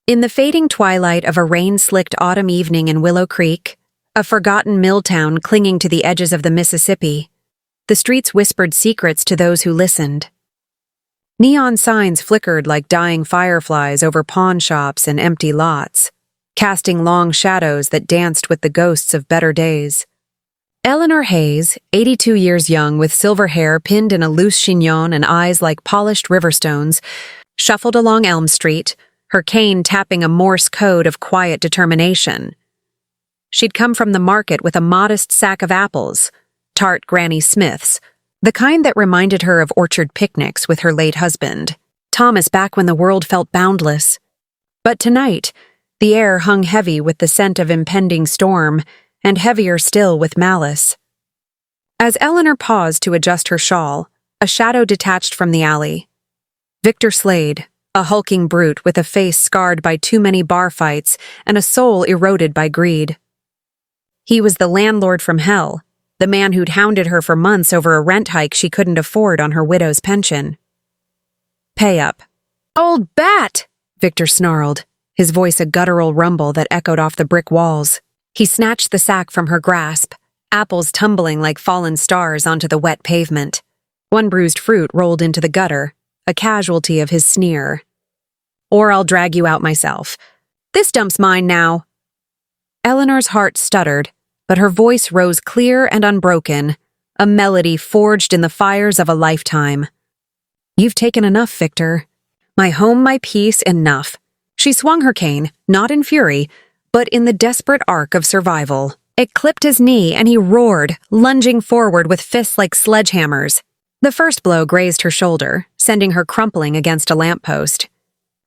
In the fading twilight of a rain-slicked autumn evening in Willow Creek, a forgotten mill town clinging to the edges of the Mississippi, the streets whispered secrets to those who listened. Neon signs flickered like dying fireflies over pawn shops and empty lots, casting long shadows that danced with the ghosts of better days. Eleanor Hayes, 82 years young with silver hair pinned in a loose chignon and eyes like polished riverstones, shuffled along Elm Street, her cane tapping a Morse code of quiet determination. She'd come from the market with a modest sack of apples, tart Granny Smiths, the kind that reminded her of orchard picnics with her late husband, Thomas, back when the world felt boundless. But tonight, the air hung heavy with the scent of impending storm, and heavier still with malice. As Eleanor paused to adjust her shawl, a shadow detached from the alley. Victor Slade, a hulking brute with a face scarred by too many bar fights and a soul eroded by greed. He was the landlord from hell, the man who'd hounded her for months over a rent hike she couldn't afford on her widow's pension. "Pay up." "Old bat!" Victor snarled, his voice a guttural rumble that echoed off the brick walls. He snatched the sack from her grasp, apples tumbling like fallen stars onto the wet pavement. One bruised fruit rolled into the gutter, a casualty of his sneer. "Or I'll drag you out myself. This dump's mine now." Eleanor's heart stuttered, but her voice rose clear and unbroken, a melody forged in the fires of a lifetime. "You've taken enough, Victor. My home, my peace, enough." She swung her cane, not in fury, but in the desperate arc of survival. It clipped his knee and he roared, lunging forward with fists like sledgehammers. The first blow grazed her shoulder, sending her crumpling against a lamppost.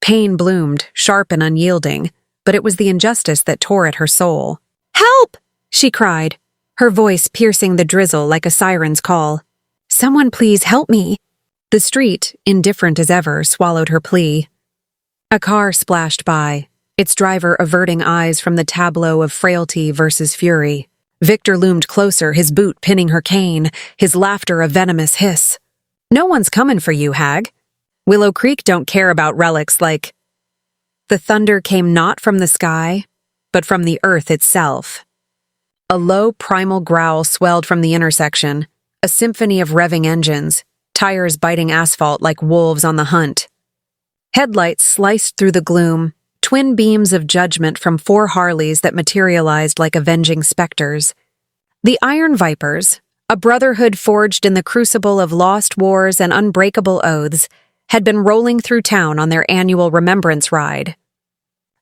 Pain bloomed, sharp and unyielding, but it was the injustice that tore at her soul. "Help!" she cried, her voice piercing the drizzle like a siren's call. "Someone please help me." The street, indifferent as ever, swallowed her plea. A car splashed by, its driver averting eyes from the tableau of frailty versus fury. Victor loomed closer, his boot pinning her cane, his laughter a venomous hiss. "No one's coming for you, hag. Willow Creek don't care about relics like—" The thunder came not from the sky, but from the earth itself. A low primal growl swelled from the intersection, a symphony of revving engines, tires biting asphalt like wolves on the hunt. Headlights sliced through the gloom, twin beams of judgment from 4 Harleys that materialized like avenging specters. The Iron Vipers, a brotherhood forged in the crucible of lost wars and unbreakable oaths, had been rolling through town on their annual remembrance ride.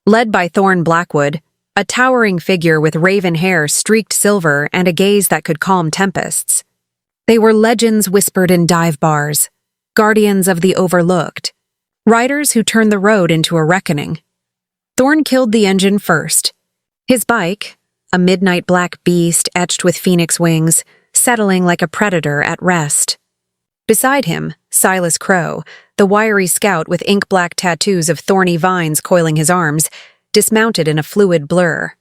Led by Thorne Blackwood, a towering figure with raven hair streaked silver and a gaze that could calm tempests. They were legends whispered in dive bars, guardians of the overlooked, riders who turned the road into a reckoning. Thorne killed the engine first. His bike, a midnight black beast etched with phoenix wings, settling like a predator at rest. Beside him, Silas Crow, the wiry scout with ink-black tattoos of thorny vines coiling his arms, dismounted in a fluid blur.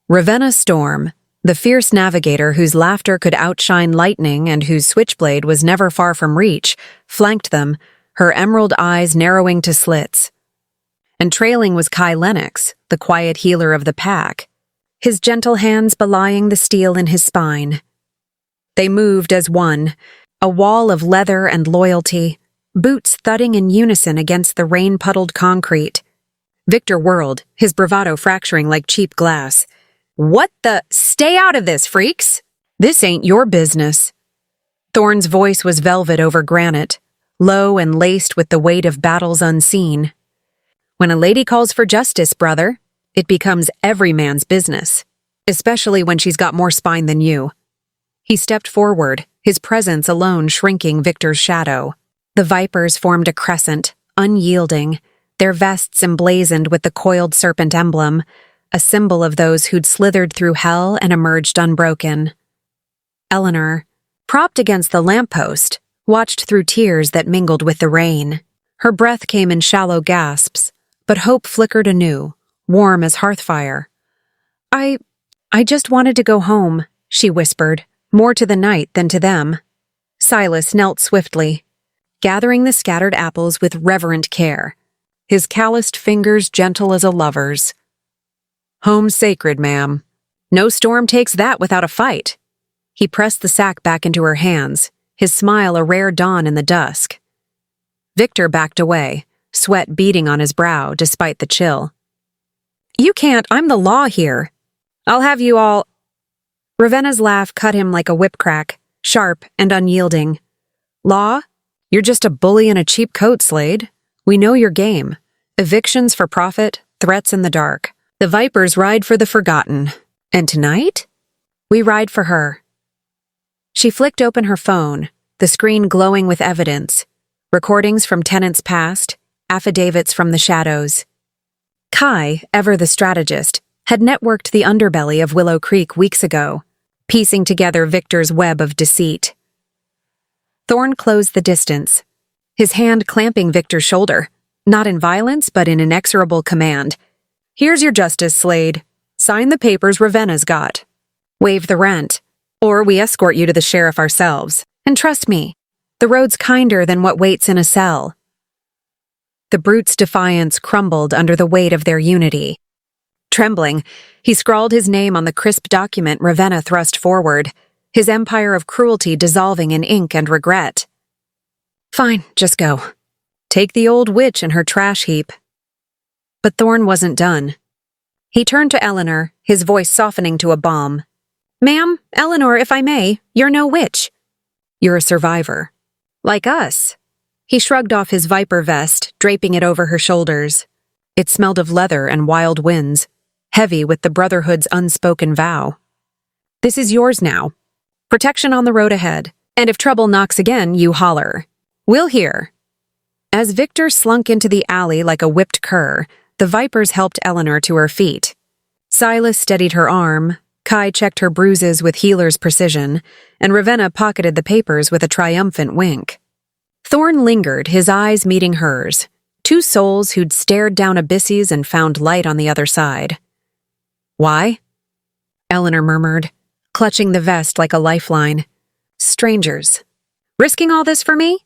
Ravenna Storm, the fierce navigator whose laughter could outshine lightning and whose switchblade was never far from reach, flanked them, her emerald eyes narrowing to slits. And trailing was Kai Lennox, the quiet healer of the pack, his gentle hands belying the steel in his spine. They moved as one, a wall of leather and loyalty, boots thudding in unison against the rain-puddled concrete. Victor whirled, his bravado fracturing like cheap glass. "What the— Stay out of this, freaks! This ain't your business." Thorne's voice was velvet over granite, low and laced with the weight of battles unseen. "When a lady calls for justice, brother, it becomes every man's business, especially when she's got more spine than you." He stepped forward, his presence alone shrinking Victor's shadow. The Vipers formed a crescent, unyielding, their vests emblazoned with the coiled serpent emblem, a symbol of those who'd slithered through hell and emerged unbroken. Eleanor, propped against the lamppost, watched through tears that mingled with the rain. Her breath came in shallow gasps, but hope flickered anew, warm as hearthfire. I just wanted to go home," she whispered, more to the night than to them. Silas knelt swiftly, gathering the scattered apples with reverent care. his calloused fingers gentle as a lover's. "Home's sacred, ma'am. No storm takes that without a fight." He pressed the sack back into her hands, his smile a rare dawn in the dusk. Victor backed away, sweat beading on his brow despite the chill. "You can't, I'm the law here. I'll have you all—" Ravenna's laugh cut him like a whip crack, sharp and unyielding. "Law? You're just a bully in a cheap coat, Slade. We know your game. Evictions for profit, threats in the dark. The Vipers ride for the forgotten. And tonight? We ride for her." She flicked open her phone, the screen glowing with evidence. Recordings from tenants past, affidavits from the shadows. Kai, ever the strategist, had networked the underbelly of Willow Creek weeks ago, piecing together Victor's web of deceit. Thorne closed the distance, his hand clamping Victor's shoulder, not in violence but in inexorable command. "Here's your justice, Slade. Sign the papers Ravenna's got. Waive the rent, or we escort you to the sheriff ourselves. And trust me, the road's kinder than what waits in a cell." The brute's defiance crumbled under the weight of their unity. Trembling, he scrawled his name on the crisp document Ravenna thrust forward, his empire of cruelty dissolving in ink and regret. "Fine, just go. Take the old witch and her trash heap." But Thorne wasn't done. He turned to Eleanor, his voice softening to a balm. "Ma'am, Eleanor, if I may, you're no witch. You're a survivor. Like us." He shrugged off his viper vest, draping it over her shoulders. It smelled of leather and wild winds, heavy with the Brotherhood's unspoken vow. "This is yours now. Protection on the road ahead, and if trouble knocks again, you holler. We'll hear." As Victor slunk into the alley like a whipped cur, the Vipers helped Eleanor to her feet. Silas steadied her arm, Kai checked her bruises with healer's precision, and Ravenna pocketed the papers with a triumphant wink. Thorne lingered, his eyes meeting hers, two souls who'd stared down abysses and found light on the other side. "Why?" Eleanor murmured, clutching the vest like a lifeline. "Strangers. Risking all this for me?"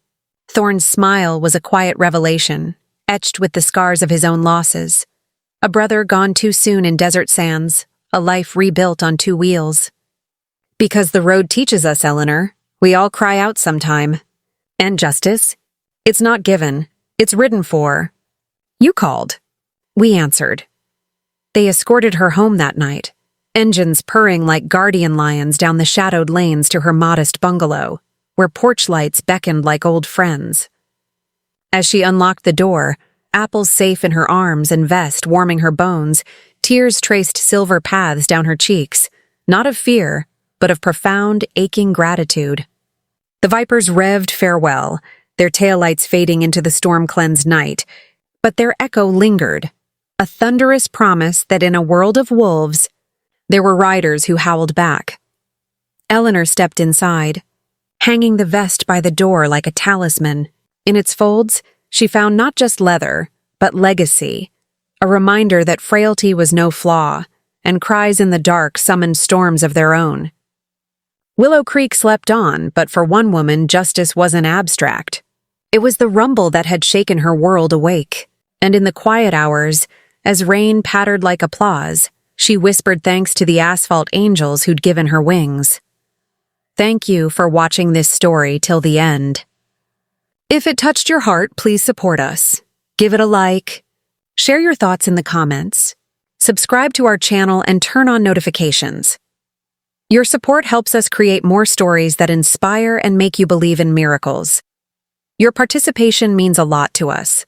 Thorne's smile was a quiet revelation, etched with the scars of his own losses. A brother gone too soon in desert sands, a life rebuilt on two wheels. "Because the road teaches us, Eleanor. We all cry out sometime. And justice? It's not given. It's ridden for. You called." We answered. They escorted her home that night, engines purring like guardian lions down the shadowed lanes to her modest bungalow, where porch lights beckoned like old friends. As she unlocked the door, apples safe in her arms and vest warming her bones, tears traced silver paths down her cheeks, not of fear, but of profound, aching gratitude. The Vipers revved farewell, their taillights fading into the storm-cleansed night, but their echo lingered, a thunderous promise that in a world of wolves, there were riders who howled back. Eleanor stepped inside, hanging the vest by the door like a talisman. In its folds, she found not just leather, but legacy, a reminder that frailty was no flaw, and cries in the dark summoned storms of their own. Willow Creek slept on, but for one woman, justice wasn't abstract. It was the rumble that had shaken her world awake, and in the quiet hours, as rain pattered like applause, she whispered thanks to the asphalt angels who'd given her wings. Thank you for watching this story till the end. If it touched your heart, please support us. Give it a like, share your thoughts in the comments, subscribe to our channel, and turn on notifications. Your support helps us create more stories that inspire and make you believe in miracles. Your participation means a lot to us.